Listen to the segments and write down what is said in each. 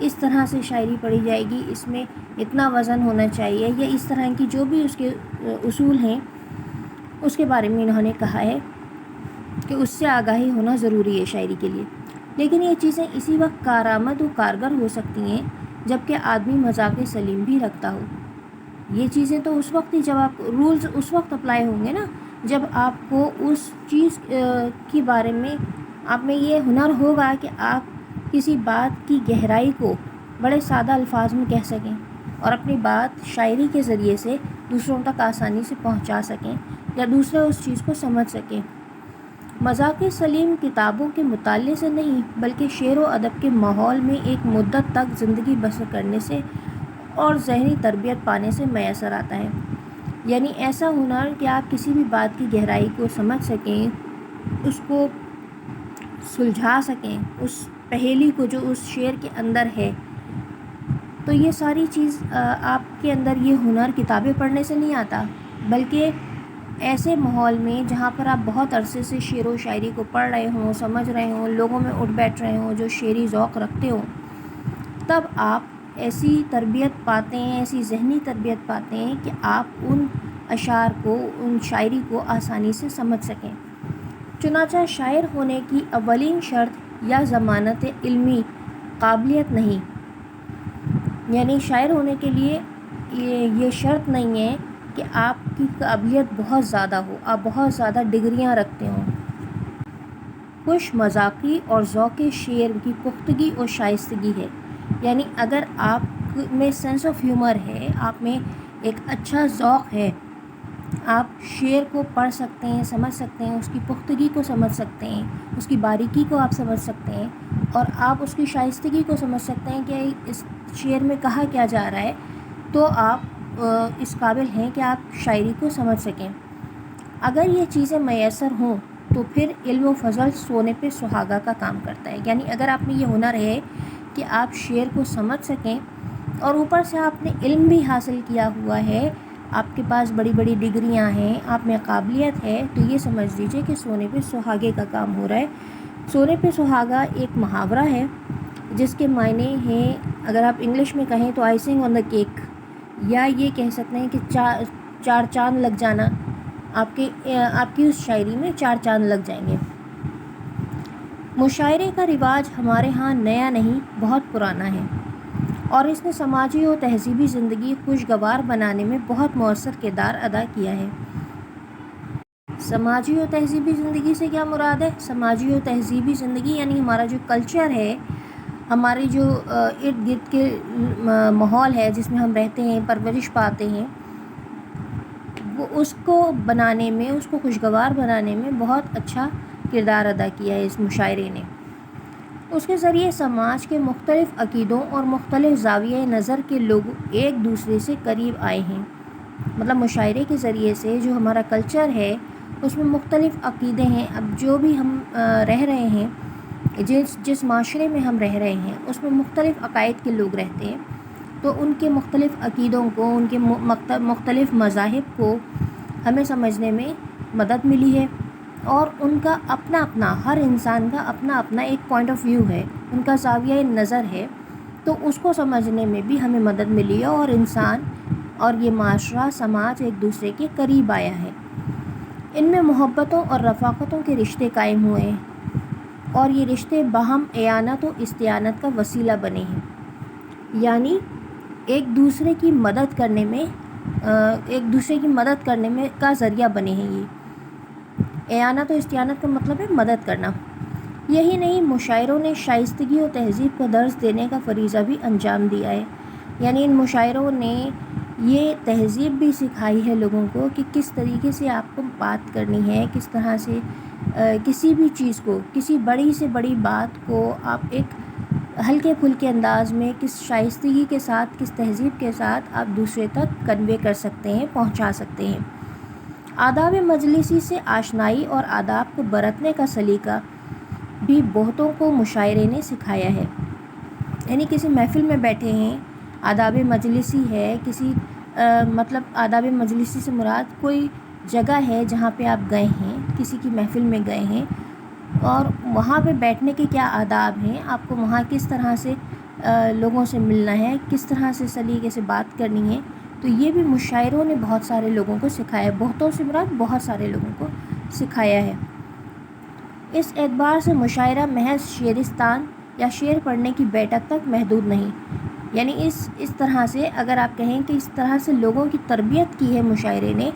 اس طرح سے شاعری پڑھی جائے گی، اس میں اتنا وزن ہونا چاہیے، یا اس طرح کی جو بھی اس کے اصول ہیں اس کے بارے میں انہوں نے کہا ہے کہ اس سے آگاہی ہونا ضروری ہے شاعری کے لیے۔ لیکن یہ چیزیں اسی وقت کارآمد و کارگر ہو سکتی ہیں جب کہ آدمی مذاق سلیم بھی رکھتا ہو۔ یہ چیزیں تو اس وقت ہی، جب آپ رولز اس وقت اپلائی ہوں گے نا جب آپ کو اس چیز کے بارے میں آپ میں یہ ہنر ہوگا کہ آپ کسی بات کی گہرائی کو بڑے سادہ الفاظ میں کہہ سکیں اور اپنی بات شاعری کے ذریعے سے دوسروں تک آسانی سے پہنچا سکیں یا دوسرے اس چیز کو سمجھ سکیں۔ مذاق سلیم کتابوں کے مطالعے سے نہیں بلکہ شعر و ادب کے ماحول میں ایک مدت تک زندگی بسر کرنے سے اور ذہنی تربیت پانے سے میسر آتا ہے۔ یعنی ایسا ہنر کہ آپ کسی بھی بات کی گہرائی کو سمجھ سکیں، اس کو سلجھا سکیں، اس پہیلی کو جو اس شعر کے اندر ہے۔ تو یہ ساری چیز آپ کے اندر یہ ہنر کتابیں پڑھنے سے نہیں آتا، بلکہ ایسے ماحول میں جہاں پر آپ بہت عرصے سے شعر و شاعری کو پڑھ رہے ہوں، سمجھ رہے ہوں، لوگوں میں اٹھ بیٹھ رہے ہوں، جو شعری ذوق رکھتے ہوں، تب آپ ایسی تربیت پاتے ہیں، ایسی ذہنی تربیت پاتے ہیں کہ آپ ان اشعار کو، ان شاعری کو آسانی سے سمجھ سکیں۔ چنانچہ شاعر ہونے کی اولین شرط یا ضمانت علمی قابلیت نہیں، یعنی شاعر ہونے کے لیے یہ شرط نہیں ہے کہ آپ کی قابلیت بہت زیادہ ہو، آپ بہت زیادہ ڈگریاں رکھتے ہوں۔ خوش مذاقی اور ذوق شعر کی پختگی اور شائستگی ہے، یعنی اگر آپ میں سینس آف ہیومر ہے، آپ میں ایک اچھا ذوق ہے، آپ شعر کو پڑھ سکتے ہیں، سمجھ سکتے ہیں، اس کی پختگی کو سمجھ سکتے ہیں، اس کی باریکی کو آپ سمجھ سکتے ہیں، اور آپ اس کی شائستگی کو سمجھ سکتے ہیں کہ اس شعر میں کہا کیا جا رہا ہے، تو آپ اس قابل ہیں کہ آپ شاعری کو سمجھ سکیں۔ اگر یہ چیزیں میسر ہوں تو پھر علم و فضل سونے پہ سہاگا کا کام کرتا ہے، یعنی اگر آپ میں یہ ہنر ہے کہ آپ شعر کو سمجھ سکیں اور اوپر سے آپ نے علم بھی حاصل کیا ہوا ہے، آپ کے پاس بڑی بڑی ڈگریاں ہیں، آپ میں قابلیت ہے، تو یہ سمجھ لیجئے کہ سونے پہ سہاگے کا کام ہو رہا ہے۔ سونے پہ سہاگا ایک محاورہ ہے جس کے معنی ہیں، اگر آپ انگلش میں کہیں تو آئسنگ آن دا کیک، یا یہ کہہ سکتے ہیں کہ چار چاند لگ جانا، آپ کی اس شاعری میں 4 چاند لگ جائیں گے۔ مشاعرے کا رواج ہمارے ہاں نیا نہیں، بہت پرانا ہے، اور اس نے سماجی و تہذیبی زندگی خوشگوار بنانے میں بہت مؤثر کردار ادا کیا ہے۔ سماجی و تہذیبی زندگی سے کیا مراد ہے؟ سماجی و تہذیبی زندگی یعنی ہمارا جو کلچر ہے، ہماری جو ارد گرد کے ماحول ہے جس میں ہم رہتے ہیں، پرورش پاتے ہیں، وہ اس کو بنانے میں، اس کو خوشگوار بنانے میں بہت اچھا کردار ادا کیا ہے اس مشاعرے نے۔ اس کے ذریعے سماج کے مختلف عقیدوں اور مختلف زاویہ نظر کے لوگ ایک دوسرے سے قریب آئے ہیں۔ مطلب مشاعرے کے ذریعے سے جو ہمارا کلچر ہے اس میں مختلف عقیدے ہیں۔ اب جو بھی ہم رہ رہے ہیں، جس معاشرے میں ہم رہ رہے ہیں، اس میں مختلف عقائد کے لوگ رہتے ہیں، تو ان کے مختلف عقیدوں کو، ان کے مختلف مذاہب کو ہمیں سمجھنے میں مدد ملی ہے، اور ان کا اپنا اپنا، ہر انسان کا اپنا اپنا ایک پوائنٹ آف ویو ہے، ان کا زاویہ نظر ہے، تو اس کو سمجھنے میں بھی ہمیں مدد ملی ہے، اور انسان اور یہ معاشرہ، سماج ایک دوسرے کے قریب آیا ہے۔ ان میں محبتوں اور رفاقتوں کے رشتے قائم ہوئے ہیں، اور یہ رشتے باہم اعانت و استعانت کا وسیلہ بنے ہیں، یعنی ایک دوسرے کی مدد کرنے میں کا ذریعہ بنے ہیں۔ یہ اعانت و استعانت کا مطلب ہے مدد کرنا۔ یہی نہیں، مشاعروں نے شائستگی و تہذیب کا درس دینے کا فریضہ بھی انجام دیا ہے، یعنی ان مشاعروں نے یہ تہذیب بھی سکھائی ہے لوگوں کو کہ کس طریقے سے آپ کو بات کرنی ہے، کس طرح سے کسی بھی چیز کو، کسی بڑی سے بڑی بات کو آپ ایک ہلکے پھلکے انداز میں، کس شائستگی کے ساتھ، کس تہذیب کے ساتھ آپ دوسرے تک کنوے کر سکتے ہیں، پہنچا سکتے ہیں۔ آداب مجلسی سے آشنائی اور آداب کو برتنے کا سلیقہ بھی بہتوں کو مشاعرے نے سکھایا ہے، یعنی کسی محفل میں بیٹھے ہیں، آداب مجلسی ہے، مطلب آداب مجلسی سے مراد کوئی جگہ ہے جہاں پہ آپ گئے ہیں، کسی کی محفل میں گئے ہیں، اور وہاں پہ بیٹھنے کے کیا آداب ہیں، آپ کو وہاں کس طرح سے لوگوں سے ملنا ہے، کس طرح سے سلیقے سے بات کرنی ہے، تو یہ بھی مشاعروں نے بہت سارے لوگوں کو سکھایا، بہتوں سے مراد بہت سارے لوگوں کو سکھایا ہے۔ اس اعتبار سے مشاعرہ محض شعرستان یا شعر پڑھنے کی بیٹھک تک محدود نہیں، یعنی اس طرح سے اگر آپ کہیں کہ اس طرح سے لوگوں کی تربیت کی ہے مشاعرے نے،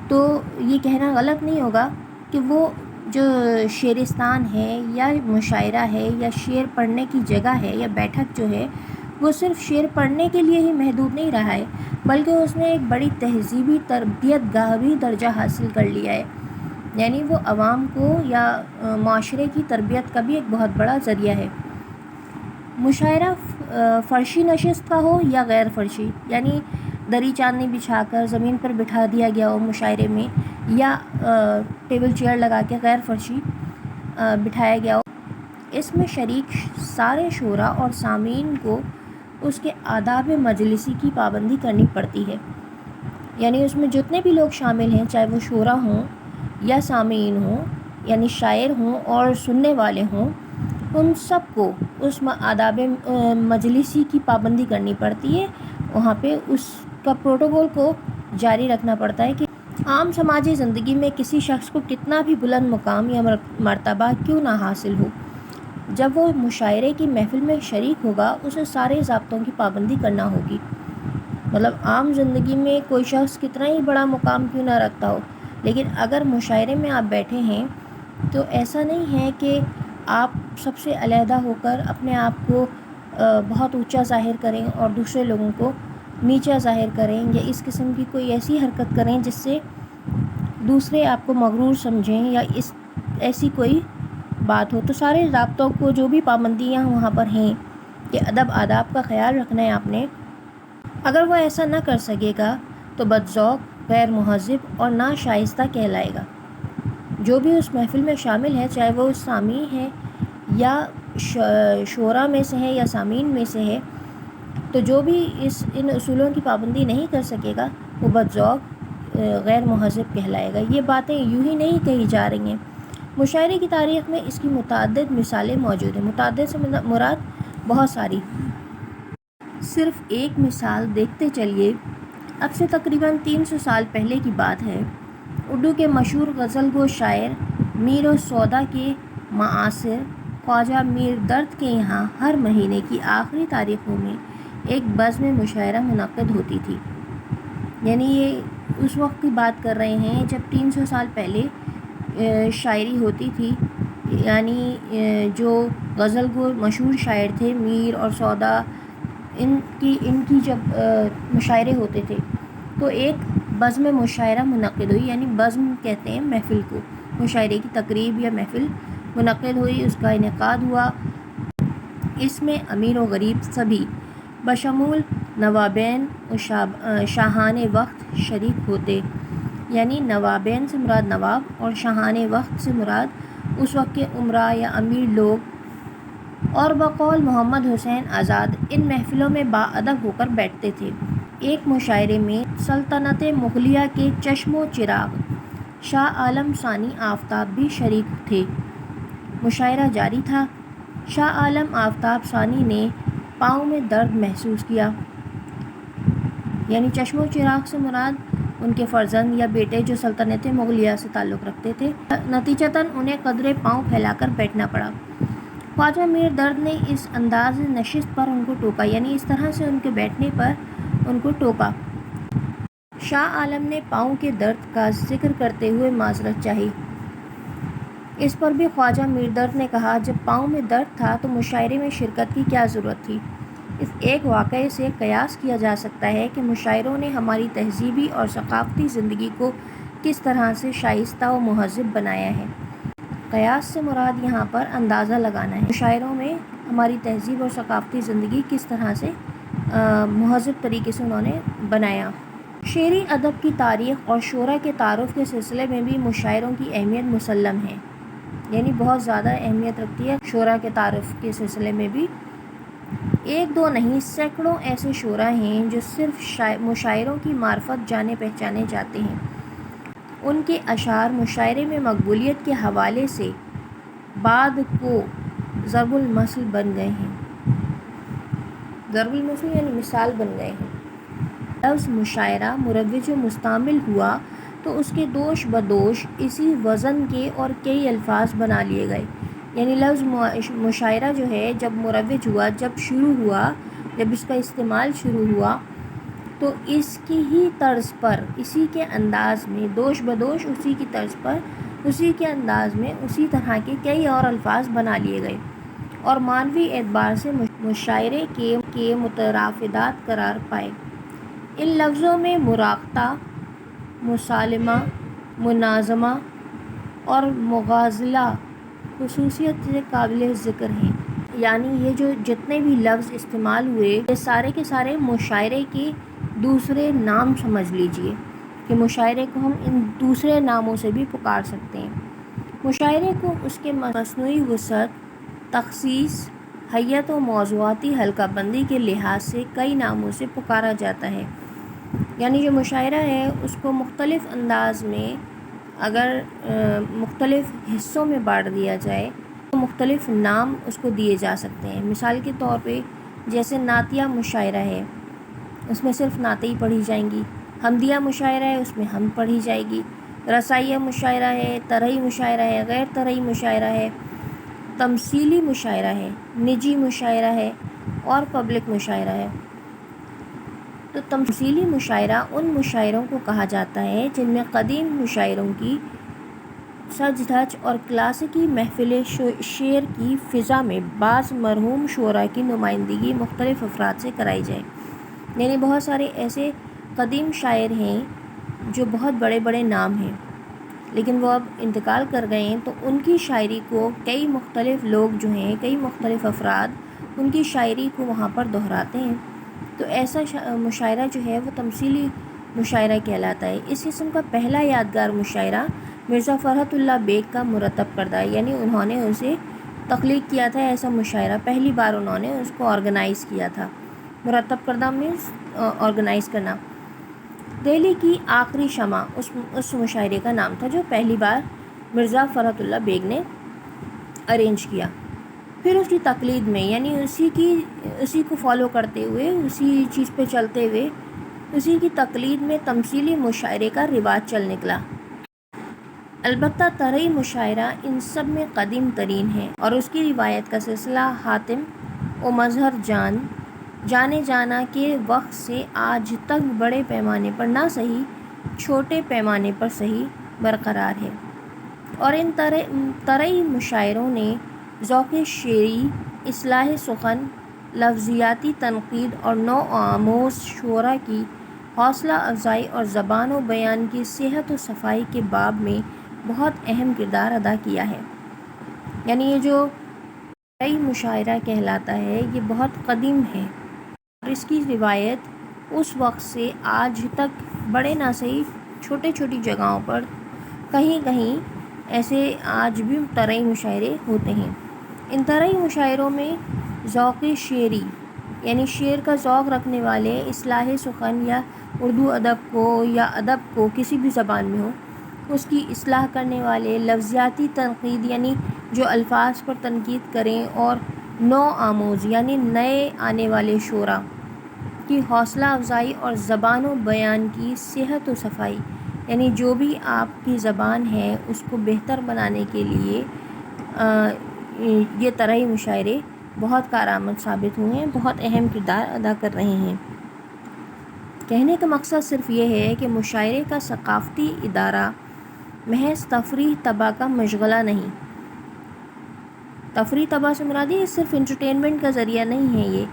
تو یہ کہنا غلط نہیں ہوگا کہ وہ جو شعرستان ہے یا مشاعرہ ہے یا شعر پڑھنے کی جگہ ہے یا بیٹھک جو ہے، وہ صرف شعر پڑھنے کے لیے ہی محدود نہیں رہا ہے، بلکہ اس نے ایک بڑی تہذیبی تربیت گاہ بھی درجہ حاصل کر لیا ہے، یعنی وہ عوام کو یا معاشرے کی تربیت کا بھی ایک بہت بڑا ذریعہ ہے۔ مشاعرہ فرشی نشست کا ہو یا غیر فرشی، یعنی دری چاندنی بچھا کر زمین پر بٹھا دیا گیا ہو مشاعرے میں، یا ٹیبل چیئر لگا کے غیر فرشی بٹھایا گیا ہو، اس میں شریک سارے شعراء اور سامعین کو اس کے آداب مجلسی کی پابندی کرنی پڑتی ہے، یعنی اس میں جتنے بھی لوگ شامل ہیں، چاہے وہ شعراء ہوں یا سامعین ہوں، یعنی شاعر ہوں اور سننے والے ہوں، ان سب کو اس آداب مجلسی کی پابندی کرنی پڑتی ہے، وہاں پہ اس کا پروٹوکول کو جاری رکھنا پڑتا ہے کہ عام سماجی زندگی میں کسی شخص کو کتنا بھی بلند مقام یا مرتبہ کیوں نہ حاصل ہو، جب وہ مشاعرے کی محفل میں شریک ہوگا اسے سارے ضابطوں کی پابندی کرنا ہوگی۔ مطلب عام زندگی میں کوئی شخص کتنا ہی بڑا مقام کیوں نہ رکھتا ہو، لیکن اگر مشاعرے میں آپ بیٹھے ہیں تو ایسا نہیں ہے کہ آپ سب سے علیحدہ ہو کر اپنے آپ کو بہت اونچا ظاہر کریں اور دوسرے لوگوں کو نیچا ظاہر کریں، یا اس قسم کی کوئی ایسی حرکت کریں جس سے دوسرے آپ کو مغرور سمجھیں یا ایسی کوئی بات ہو۔ تو سارے ضابطوں کو جو بھی پابندیاں وہاں پر ہیں کہ ادب آداب کا خیال رکھنا ہے آپ نے، اگر وہ ایسا نہ کر سکے گا تو بدذوق، غیر مہذب اور ناشائستہ کہلائے گا۔ جو بھی اس محفل میں شامل ہے، چاہے وہ سامع ہے یا شعراء میں سے ہے یا سامعین میں سے ہے، تو جو بھی ان اصولوں کی پابندی نہیں کر سکے گا وہ بدذوق، غیر مہذب کہلائے گا۔ یہ باتیں یوں ہی نہیں کہی جا رہی ہیں، مشاعرے کی تاریخ میں اس کی متعدد مثالیں موجود ہیں، متعدد سے مراد بہت ساری۔ صرف ایک مثال دیکھتے چلیے، اب سے تقریباً 300 سال پہلے کی بات ہے، اردو کے مشہور غزل گو شاعر میر و سودا کے معاصر خواجہ میر درد کے یہاں ہر مہینے کی آخری تاریخوں میں ایک بزم مشاعرہ منعقد ہوتی تھی، یعنی یہ اس وقت کی بات کر رہے ہیں جب 300 سال پہلے شاعری ہوتی تھی، یعنی جو غزل گو مشہور شاعر تھے میر اور سودا، ان کی جب مشاعرے ہوتے تھے تو ایک بزم مشاعرہ منعقد ہوئی، یعنی بزم کہتے ہیں محفل کو، مشاعرے کی تقریب یا محفل منعقد ہوئی، اس کا انعقاد ہوا۔ اس میں امیر و غریب سبھی بشمول نوابین و شاہان وقت شریک ہوتے، یعنی نوابین سے مراد نواب اور شاہان وقت سے مراد اس وقت کے امراء یا امیر لوگ، اور بقول محمد حسین آزاد ان محفلوں میں باادب ہو کر بیٹھتے تھے۔ ایک مشاعرے میں سلطنت مغلیہ کے چشم و چراغ شاہ عالم ثانی آفتاب بھی شریک تھے۔ مشاعرہ جاری تھا، شاہ عالم آفتاب ثانی نے پاؤں میں درد محسوس کیا، یعنی چشم و چراغ سے مراد ان کے فرزند یا بیٹے جو سلطنت مغلیہ سے تعلق رکھتے تھے، نتیجتاً انہیں قدرے پاؤں پھیلا کر بیٹھنا پڑا۔ خواجہ میر درد نے اس انداز نشست پر ان کو ٹوکا، یعنی اس طرح سے ان کے بیٹھنے پر ان کو ٹوکا۔ شاہ عالم نے پاؤں کے درد کا ذکر کرتے ہوئے معذرت چاہی۔ اس پر بھی خواجہ میر درد نے کہا، جب پاؤں میں درد تھا تو مشاعرے میں شرکت کی کیا ضرورت تھی؟ اس ایک واقعے سے قیاس کیا جا سکتا ہے کہ مشاعروں نے ہماری تہذیبی اور ثقافتی زندگی کو کس طرح سے شائستہ و مہذب بنایا ہے۔ قیاس سے مراد یہاں پر اندازہ لگانا ہے، مشاعروں میں ہماری تہذیب اور ثقافتی زندگی کس طرح سے مہذب طریقے سے انہوں نے بنایا۔ شعری ادب کی تاریخ اور شعراء کے تعارف کے سلسلے میں بھی مشاعروں کی اہمیت مسلم ہے، یعنی بہت زیادہ اہمیت رکھتی ہے شعراء کے تعارف کے سلسلے میں بھی۔ ایک دو نہیں، سینکڑوں ایسے شعراء ہیں جو صرف مشاعروں کی معرفت جانے پہچانے جاتے ہیں، ان کے اشعار مشاعرے میں مقبولیت کے حوالے سے بعد کو ضرب المثل بن گئے ہیں۔ ضرب المثل یعنی مثال بن گئے ہیں۔ لفظ مشاعرہ مروج و مستعمل ہوا تو اس کے دوش بدوش اسی وزن کے اور کئی الفاظ بنا لیے گئے۔ یعنی لفظ مشاعرہ جو ہے جب مروج ہوا، جب شروع ہوا، جب اس کا استعمال شروع ہوا تو اس کی ہی طرز پر، اسی کے انداز میں، دوش بدوش اسی کی طرز پر، اسی کے انداز میں، اسی طرح کے کئی اور الفاظ بنا لیے گئے اور معنوی اعتبار سے مشاعرے کے مترادفات قرار پائے۔ ان لفظوں میں مراقبہ، مسالمہ، مناظمہ اور مغازلہ خصوصیت سے قابل ذکر ہیں۔ یعنی یہ جو جتنے بھی لفظ استعمال ہوئے یہ سارے کے سارے مشاعرے کے دوسرے نام سمجھ لیجئے کہ مشاعرے کو ہم ان دوسرے ناموں سے بھی پکار سکتے ہیں۔ مشاعرے کو اس کے مصنوعی وسعت، تخصیص، حیت و موضوعاتی حلقہ بندی کے لحاظ سے کئی ناموں سے پکارا جاتا ہے۔ یعنی جو مشاعرہ ہے اس کو مختلف انداز میں اگر مختلف حصوں میں بانٹ دیا جائے تو مختلف نام اس کو دیے جا سکتے ہیں۔ مثال کے طور پہ جیسے نعتیہ مشاعرہ ہے، اس میں صرف نعتیں ہی پڑھی جائیں گی۔ حمدیہ مشاعرہ ہے، اس میں حمد پڑھی جائے گی۔ رسائیہ مشاعرہ ہے، طرحی مشاعرہ ہے، غیر طرحی مشاعرہ ہے، تمثیلی مشاعرہ ہے، نجی مشاعرہ ہے اور پبلک مشاعرہ ہے۔ تو تمثیلی مشاعرہ ان مشاعروں کو کہا جاتا ہے جن میں قدیم مشاعروں کی سج دھج اور کلاسیکی محفل شعر کی فضا میں بعض مرحوم شعراء کی نمائندگی مختلف افراد سے کرائی جائے۔ یعنی بہت سارے ایسے قدیم شاعر ہیں جو بہت بڑے بڑے نام ہیں لیکن وہ اب انتقال کر گئے ہیں، تو ان کی شاعری کو کئی مختلف لوگ جو ہیں، کئی مختلف افراد ان کی شاعری کو وہاں پر دہراتے ہیں۔ تو ایسا مشاعرہ جو ہے وہ تمثیلی مشاعرہ کہلاتا ہے۔ اس قسم کا پہلا یادگار مشاعرہ مرزا فرحت اللہ بیگ کا مرتب کردہ ہے، یعنی انہوں نے اسے تخلیق کیا تھا۔ ایسا مشاعرہ پہلی بار انہوں نے اس کو آرگنائز کیا تھا۔ مرتب کردہ مینس آرگنائز کرنا۔ دہلی کی آخری شمع اس مشاعرے کا نام تھا جو پہلی بار مرزا فرحت اللہ بیگ نے ارینج کیا۔ پھر اس کی تقلید میں یعنی اسی کو فالو کرتے ہوئے، اسی چیز پہ چلتے ہوئے، اسی کی تقلید میں تمثیلی مشاعرے کا رواج چل نکلا۔ البتہ طرحی مشاعرہ ان سب میں قدیم ترین ہے اور اس کی روایت کا سلسلہ حاتم و مظہر جانے جانا کے وقت سے آج تک بڑے پیمانے پر نہ صحیح چھوٹے پیمانے پر صحیح برقرار ہے۔ اور ان طرحی مشاعروں نے ذوق شعری، اصلاح سخن، لفظیاتی تنقید اور نو آموز شعراء کی حوصلہ افزائی اور زبان و بیان کی صحت و صفائی کے باب میں بہت اہم کردار ادا کیا ہے۔ یعنی یہ جو طرحی مشاعرہ کہلاتا ہے یہ بہت قدیم ہے اور اس کی روایت اس وقت سے آج تک بڑے نہ صحیح چھوٹی جگہوں پر کہیں کہیں ایسے آج بھی طرحی مشاعرے ہوتے ہیں۔ ان طرحی مشاعروں میں ذوق شعری یعنی شعر کا ذوق رکھنے والے، اصلاح سخن یا اردو ادب کو یا ادب کو کسی بھی زبان میں ہو اس کی اصلاح کرنے والے، لفظیاتی تنقید یعنی جو الفاظ پر تنقید کریں، اور نو آموز یعنی نئے آنے والے شعراء کی حوصلہ افزائی اور زبان و بیان کی صحت و صفائی یعنی جو بھی آپ کی زبان ہے اس کو بہتر بنانے کے لیے یہ طرحی مشاعرے بہت کارآمد ثابت ہوئے ہیں، بہت اہم کردار ادا کر رہے ہیں۔ کہنے کا مقصد صرف یہ ہے کہ مشاعرے کا ثقافتی ادارہ محض تفریح طبع کا مشغلہ نہیں۔ تفریح طبع سے مراد یہ صرف انٹرٹینمنٹ کا ذریعہ نہیں ہے،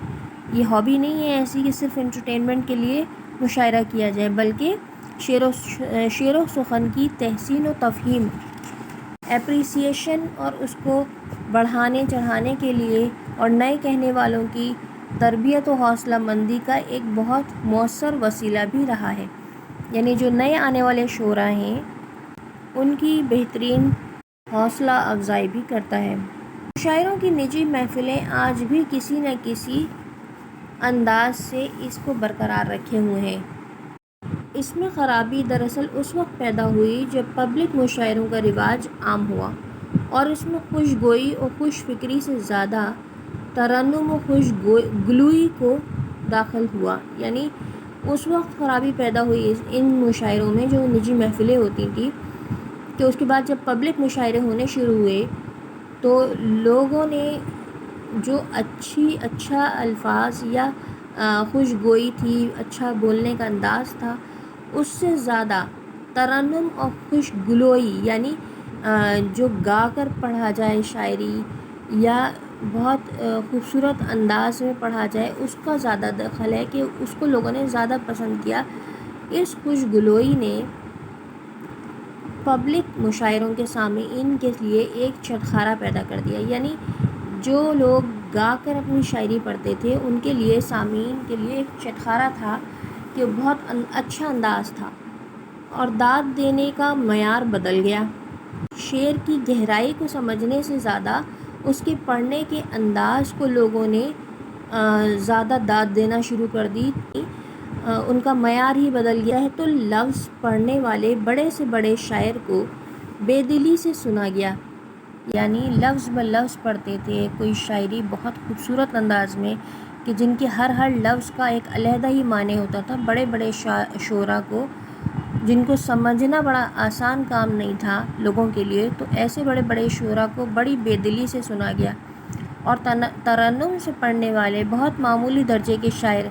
یہ ہابی نہیں ہے ایسی کہ صرف انٹرٹینمنٹ کے لیے مشاعرہ کیا جائے، بلکہ شعر و سخن کی تحسین و تفہیم، اپریسیشن اور اس کو بڑھانے چڑھانے کے لیے اور نئے کہنے والوں کی تربیت و حوصلہ مندی کا ایک بہت مؤثر وسیلہ بھی رہا ہے۔ یعنی جو نئے آنے والے شعراء ہیں ان کی بہترین حوصلہ افزائی بھی کرتا ہے۔ مشاعروں کی نجی محفلیں آج بھی کسی نہ کسی انداز سے اس کو برقرار رکھے ہوئے ہیں۔ اس میں خرابی دراصل اس وقت پیدا ہوئی جب پبلک مشاعروں کا رواج عام ہوا اور اس میں خوش گوئی اور خوش فکری سے زیادہ ترنم و خوش گلوئی کو داخل ہوا، یعنی اس وقت خرابی پیدا ہوئی ان مشاعروں میں جو نجی محفلیں ہوتی تھیں، کہ اس کے بعد جب پبلک مشاعرے ہونے شروع ہوئے تو لوگوں نے جو اچھا الفاظ یا خوشگوئی تھی، اچھا بولنے کا انداز تھا، اس سے زیادہ ترنم اور خوش گلوئی، یعنی جو گا کر پڑھا جائے شاعری یا بہت خوبصورت انداز میں پڑھا جائے، اس کا زیادہ دخل ہے کہ اس کو لوگوں نے زیادہ پسند کیا۔ اس خوش گلوئی نے پبلک مشاعروں کے سامعین کے لیے ایک چٹخارا پیدا کر دیا، یعنی جو لوگ گا کر اپنی شاعری پڑھتے تھے ان کے لیے، سامعین کے لیے ایک چٹخارا تھا کہ بہت اچھا انداز تھا، اور داد دینے کا معیار بدل گیا۔ شعر کی گہرائی کو سمجھنے سے زیادہ اس کے پڑھنے کے انداز کو لوگوں نے زیادہ داد دینا شروع کر دی، ان کا معیار ہی بدل گیا ہے۔ تو لفظ پڑھنے والے بڑے سے بڑے شاعر کو بے دلی سے سنا گیا، یعنی لفظ بہ لفظ پڑھتے تھے کوئی شاعری بہت خوبصورت انداز میں، کہ جن کے ہر لفظ کا ایک علیحدہ ہی معنی ہوتا تھا۔ بڑے بڑے شعراء کو، جن کو سمجھنا بڑا آسان کام نہیں تھا لوگوں کے لیے، تو ایسے بڑے بڑے شعراء کو بڑی بے دلی سے سنا گیا، اور ترنم سے پڑھنے والے بہت معمولی درجے کے شاعر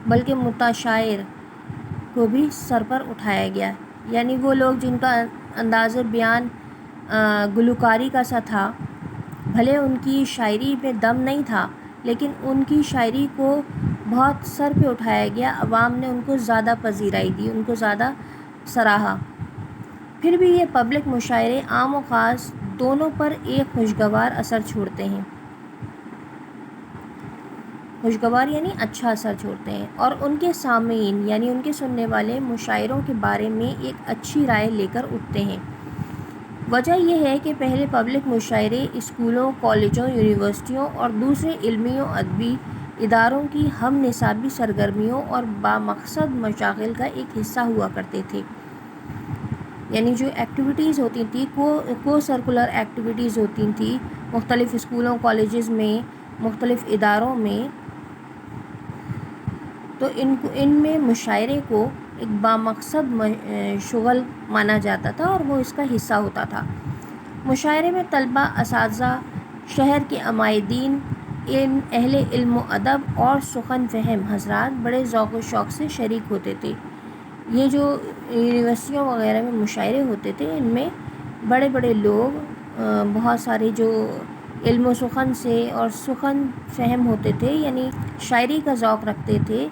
بلکہ متشاعر کو بھی سر پر اٹھایا گیا، یعنی وہ لوگ جن کا انداز بیان گلوکاری کا سا تھا، بھلے ان کی شاعری میں دم نہیں تھا لیکن ان کی شاعری کو بہت سر پہ اٹھایا گیا، عوام نے ان کو زیادہ پذیرائی دی، ان کو زیادہ سراہا۔ پھر بھی یہ پبلک مشاعرے عام و خاص دونوں پر ایک خوشگوار اثر چھوڑتے ہیں، خوشگوار یعنی اچھا اثر چھوڑتے ہیں، اور ان کے سامعین یعنی ان کے سننے والے مشاعروں کے بارے میں ایک اچھی رائے لے کر اٹھتے ہیں۔ وجہ یہ ہے کہ پہلے پبلک مشاعرے اسکولوں، کالجوں، یونیورسٹیوں اور دوسرے علمی و ادبی اداروں کی ہم نصابی سرگرمیوں اور بامقصد مشاغل کا ایک حصہ ہوا کرتے تھے، یعنی جو ایکٹیویٹیز ہوتی تھیں، کو سرکولر ایکٹیویٹیز ہوتی تھیں مختلف اسکولوں، کالجز میں، مختلف اداروں میں، تو ان میں مشاعرے کو ایک بامقصد شغل مانا جاتا تھا اور وہ اس کا حصہ ہوتا تھا۔ مشاعرے میں طلباء، اساتذہ، شہر کے عمائدین، اہل علم و ادب اور سخن فہم حضرات بڑے ذوق و شوق سے شریک ہوتے تھے۔ یہ جو یونیورسٹیوں وغیرہ میں مشاعرے ہوتے تھے، ان میں بڑے بڑے لوگ، بہت سارے جو علم و سخن سے اور سخن فہم ہوتے تھے، یعنی شاعری کا ذوق رکھتے تھے،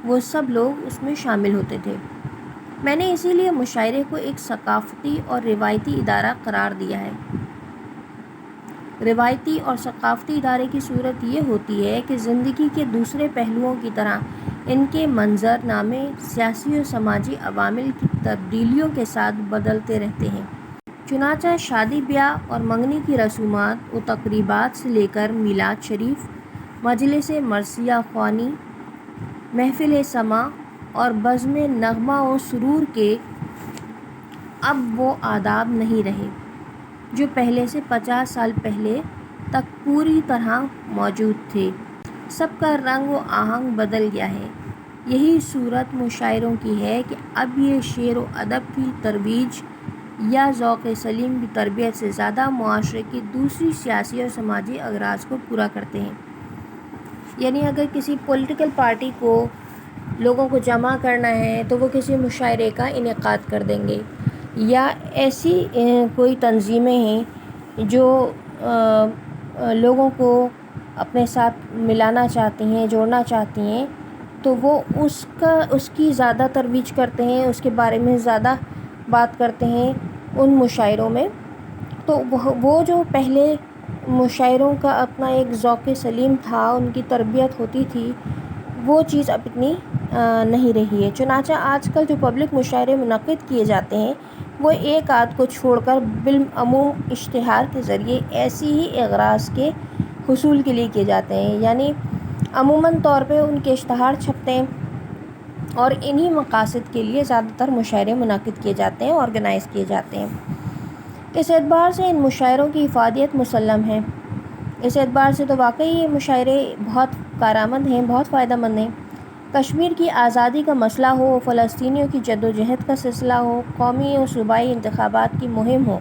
وہ سب لوگ اس میں شامل ہوتے تھے۔ میں نے اسی لیے مشاعرے کو ایک ثقافتی اور روایتی ادارہ قرار دیا ہے۔ روایتی اور ثقافتی ادارے کی صورت یہ ہوتی ہے کہ زندگی کے دوسرے پہلوؤں کی طرح ان کے منظر نامے سیاسی و سماجی عوامل کی تبدیلیوں کے ساتھ بدلتے رہتے ہیں۔ چنانچہ شادی بیاہ اور منگنی کی رسومات و تقریبات سے لے کر میلاد شریف، مجلس مرثیہ خوانی، محفل سماع اور بزم نغمہ و سرور کے اب وہ آداب نہیں رہے جو پہلے سے 50 سال پہلے تک پوری طرح موجود تھے۔ سب کا رنگ و آہنگ بدل گیا ہے۔ یہی صورت مشاعروں کی ہے کہ اب یہ شعر و ادب کی ترویج یا ذوق سلیم کی تربیت سے زیادہ معاشرے کی دوسری سیاسی اور سماجی اغراض کو پورا کرتے ہیں۔ یعنی اگر کسی پولیٹیکل پارٹی کو لوگوں کو جمع کرنا ہے تو وہ کسی مشاعرے کا انعقاد کر دیں گے، یا ایسی کوئی تنظیمیں ہیں جو لوگوں کو اپنے ساتھ ملانا چاہتی ہیں، جوڑنا چاہتی ہیں، تو وہ اس کی زیادہ ترویج کرتے ہیں، اس کے بارے میں زیادہ بات کرتے ہیں ان مشاعروں میں۔ تو وہ جو پہلے مشاعروں کا اپنا ایک ذوق سلیم تھا، ان کی تربیت ہوتی تھی، وہ چیز اب اتنی نہیں رہی ہے۔ چنانچہ آج کل جو پبلک مشاعرے منعقد کیے جاتے ہیں، وہ ایک آدھ کو چھوڑ کر بالعموم اشتہار کے ذریعے ایسی ہی اغراض کے حصول کے لیے کیے جاتے ہیں، یعنی عموماً طور پہ ان کے اشتہار چھپتے ہیں اور انہی مقاصد کے لیے زیادہ تر مشاعرے منعقد کیے جاتے ہیں، آرگنائز کیے جاتے ہیں۔ اس اعتبار سے ان مشاعروں کی افادیت مسلم ہے۔ اس اعتبار سے تو واقعی یہ مشاعرے بہت کارآمد ہیں، بہت فائدہ مند ہیں۔ کشمیر کی آزادی کا مسئلہ ہو، فلسطینیوں کی جدوجہد کا سلسلہ ہو، قومی و صوبائی انتخابات کی مہم ہو،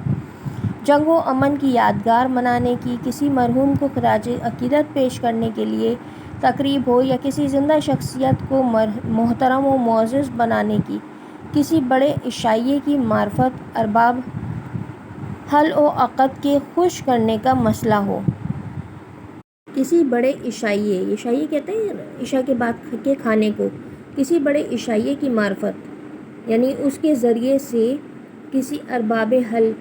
جنگ و امن کی یادگار منانے کی، کسی مرحوم کو خراج عقیدت پیش کرنے کے لیے تقریب ہو، یا کسی زندہ شخصیت کو محترم و معزز بنانے کی، کسی بڑے عشائیے کی معرفت ارباب حل و عقد کے خوش کرنے کا مسئلہ ہو، کسی بڑے عشائیے کہتے ہیں عشاء کے بعد کے کھانے کو، کسی بڑے عشائیے کی معرفت یعنی اس کے ذریعے سے کسی ارباب حل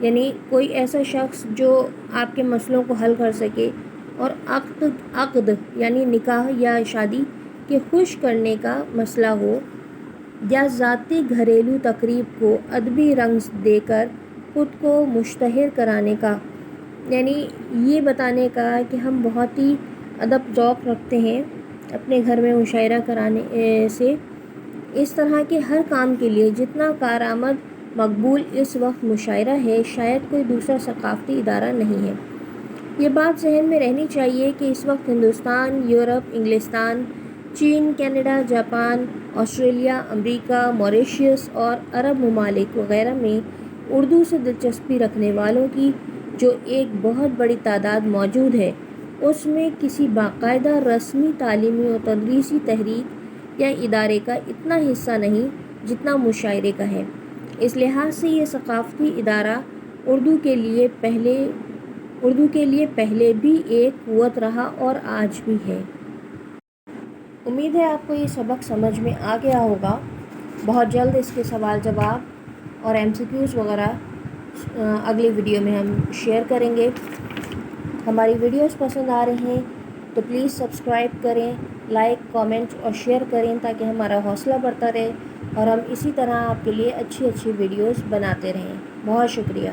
یعنی کوئی ایسا شخص جو آپ کے مسئلوں کو حل کر سکے، اور عقد یعنی نکاح یا شادی کے خوش کرنے کا مسئلہ ہو، یا ذاتی گھریلو تقریب کو ادبی رنگ دے کر خود کو مشتہر کرانے کا، یعنی یہ بتانے کا کہ ہم بہت ہی ادب ذوق رکھتے ہیں اپنے گھر میں مشاعرہ کرانے سے۔ اس طرح کے ہر کام کے لیے جتنا کارآمد مقبول اس وقت مشاعرہ ہے، شاید کوئی دوسرا ثقافتی ادارہ نہیں ہے۔ یہ بات ذہن میں رہنی چاہیے کہ اس وقت ہندوستان، یورپ، انگلستان، چین، کینیڈا، جاپان، آسٹریلیا، امریکہ، موریشیس اور عرب ممالک وغیرہ میں اردو سے دلچسپی رکھنے والوں کی جو ایک بہت بڑی تعداد موجود ہے، اس میں کسی باقاعدہ رسمی تعلیمی و تدریسی تحریک یا ادارے کا اتنا حصہ نہیں جتنا مشاعرے کا ہے۔ اس لحاظ سے یہ ثقافتی ادارہ اردو کے لیے پہلے بھی ایک قوت رہا اور آج بھی ہے۔ امید ہے آپ کو یہ سبق سمجھ میں آ گیا ہوگا۔ بہت جلد اس کے سوال جواب اور MCQs وغیرہ اگلی ویڈیو میں ہم شیئر کریں گے۔ ہماری ویڈیوز پسند آ رہے ہیں تو پلیز سبسکرائب کریں، لائک، کامنٹ اور شیئر کریں تاکہ ہمارا حوصلہ بڑھتا رہے اور ہم اسی طرح آپ کے لیے اچھی ویڈیوز بناتے رہیں۔ بہت شکریہ۔